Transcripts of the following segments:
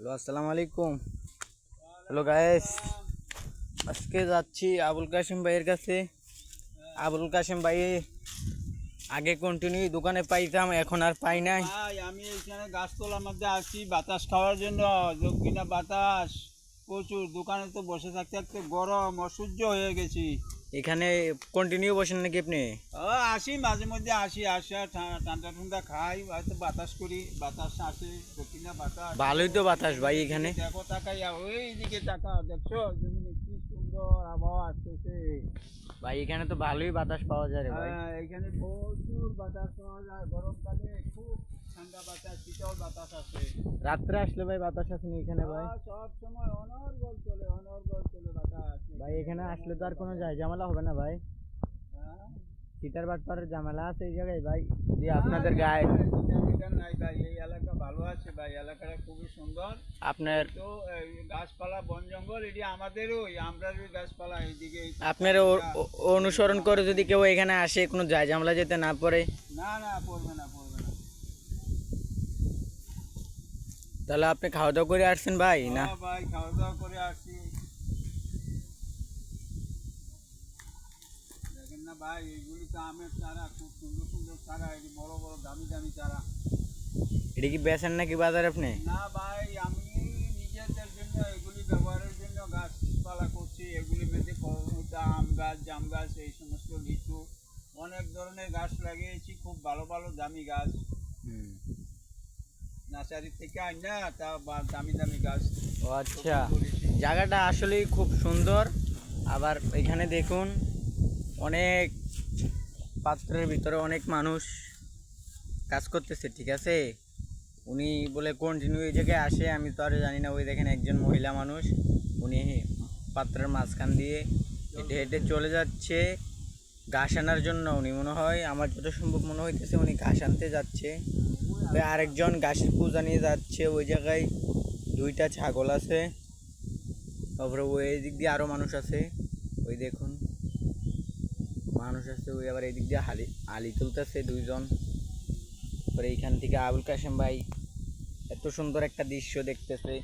Hello, আসসালামু আলাইকুম। Hello guys, আজকে যাচ্ছি আবুল কাশেম ভাইয়ের কাছে। আবুল কাশেম ভাই আগে কন্টিনিউ দোকানে পাইতাম, এখন আর পাই নাই। ভাই আমি এইখানে গাছতলার মধ্যে আছি বাতাস খাওয়ার জন্য। কিনা বাতাস প্রচুর, দোকানে তো বসে থাকতে থাকতে গরম অসহ্য হয়ে গেছি। এখানে কন্টিনিউ বসেন নাকি আপনি? আসি মাঝে মধ্যে আসি, আসা ঠান্ডা ঠান্ডা খাই, হয়তো বাতাস করি, বাতাস আসে দক্ষিণা বাতাস। ভালোই তো বাতাস ভাই এখানে। দেখো তাকাইয়া ওইদিকে তাকা, দেখছো জমিনে কি সুন্দর আবহাওয়া আসতেছে। ভাই এখানে তো ভালোই বাতাস পাওয়া যায় রে ভাই। এখানে প্রচুর বাতাস পাওয়া যায়, গরমকালে খুব ঠান্ডা বাতাস, শীতল বাতাস আছে। রাত্রে আসলে ভাই বাতাস আসেনি এখানে ভাই? সব সময় অনর্গল চলে বাতাস। ভাই এখানে আসলে তো আর কোনো ঝামেলা হবে না ভাই? হ্যাঁ? চিটার বাটপাড়ের ঝামেলা আছে এই জায়গায় ভাই? যদি আপনাদের গায়ে নাই ভাই, এই এলাকা ভালো আছে ভাই, এলাকাটা খুবই সুন্দর। আপনার তো গাছপালা বন জঙ্গল এটি আমাদেরও, আমরারও গাছপালা এইদিকে। আপনার অনুসরণ করে যদি কেউ এখানে আসে, কোনো ঝামেলা যেতে না পড়ে? না না, পড়বে না। তাহলে আপনি খাওয়া দাওয়া করে আসছেন ভাই না? ভাই খাওয়া দাওয়া করে আসছি। দেখেন না ভাই, এইগুলি তো আমের চারা, খুব সুন্দর সুন্দর চারা, এই বড় বড় দামি দামি চারা। এটা কি বেচেন নাকি বাজার আপনি? না ভাই, আমি নিজেদের জন্য এগুলি ব্যবহারের জন্য গাছপালা করছি। এগুলি মেঝে আম গাছ, জাম গাছ, এই সমস্ত লিচু, অনেক ধরনের গাছ লাগিয়েছি, খুব ভালো ভালো দামি গাছ। নার্সারি থেকে আই না, তা দামি দামি গাছ। ও আচ্ছা, জায়গাটা আসলেই খুব সুন্দর। আবার এখানে দেখুন অনেক পাত্রের ভিতরে অনেক মানুষ কাজ করতেছে, ঠিক আছে? উনি বলে কন্টিনিউ এই জায়গায় আসে, আমি তো আর জানি না। ওই দেখেন একজন মহিলা মানুষ, উনি পাত্রের মাঝখান দিয়ে হেঁটে হেঁটে চলে যাচ্ছে ঘাস আনার জন্য। উনি মনে হয়, আমার যত সম্ভব মনে হইতেছে উনি ঘাস আনতে যাচ্ছে। আরেকজন ঘাসের পূজা নিয়ে যাচ্ছে। ওই জায়গায় দুইটা ছাগল আছে। তারপরে ওই দিক দিয়ে আরও মানুষ আছে, ওই দেখুন মানুষ আছে। ওই আবার এই দিক দিয়ে আলি তুলতেছে দুইজন। তারপরে এইখান থেকে আবুল কাশেম ভাই এত সুন্দর একটা দৃশ্য দেখতেছে।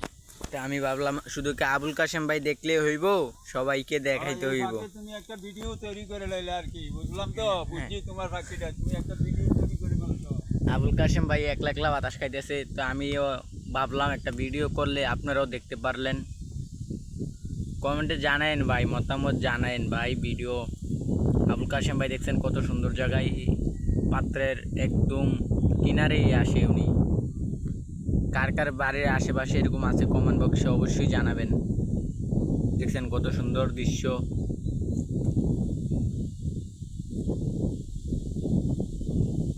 তা আমি ভাবলাম শুধু কি আবুল কাশেম ভাই দেখলে হইব, সবাইকে দেখাইতে হইব। তুমি একটা ভিডিও তৈরি করে লাইলে আর কি, বুঝলাম তো, বুঝছি তোমার ফাঁকিটা, তুমি একটা ভিডিও তৈরি করে বলছো। আবুল কাশেম ভাই একলা একলা বাতাস খাইতেছে, তো আমিও ভাবলাম একটা ভিডিও করলে আপনারাও দেখতে পারলেন। কমেন্টে জানায়েন ভাই, মতামত জানায়েন ভাই। ভিডিও আবুল কাশেম ভাই দেখছেন কত সুন্দর জায়গায়, পাত্রের একদম কিনারেই আসে উনি। কার কার বাড়ির আশেপাশে এরকম আছে কমেন্ট বক্সে অবশ্যই জানাবেন। দেখছেন কত সুন্দর দৃশ্য।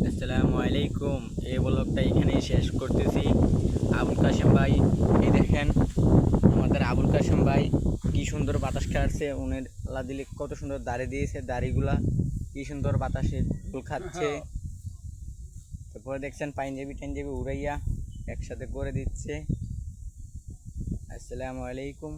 আসসালামু আলাইকুম। এই ব্লগটা এখানেই শেষ করতেছি। আবুল কাশেম ভাই, এই দেখেন আমাদের আবুল কাশেম ভাই কি সুন্দর বাতাস খাচ্ছে। উনের আল্লাহ দিলে কত সুন্দর দাড়ি দিয়েছে, দাড়িগুলা কি সুন্দর বাতাসে ফুল খাচ্ছে। তারপরে দেখছেন পাঞ্জাবি টাঞ্জাবি উড়াইয়া একসাথে করে দিচ্ছে। আসসালামু আলাইকুম।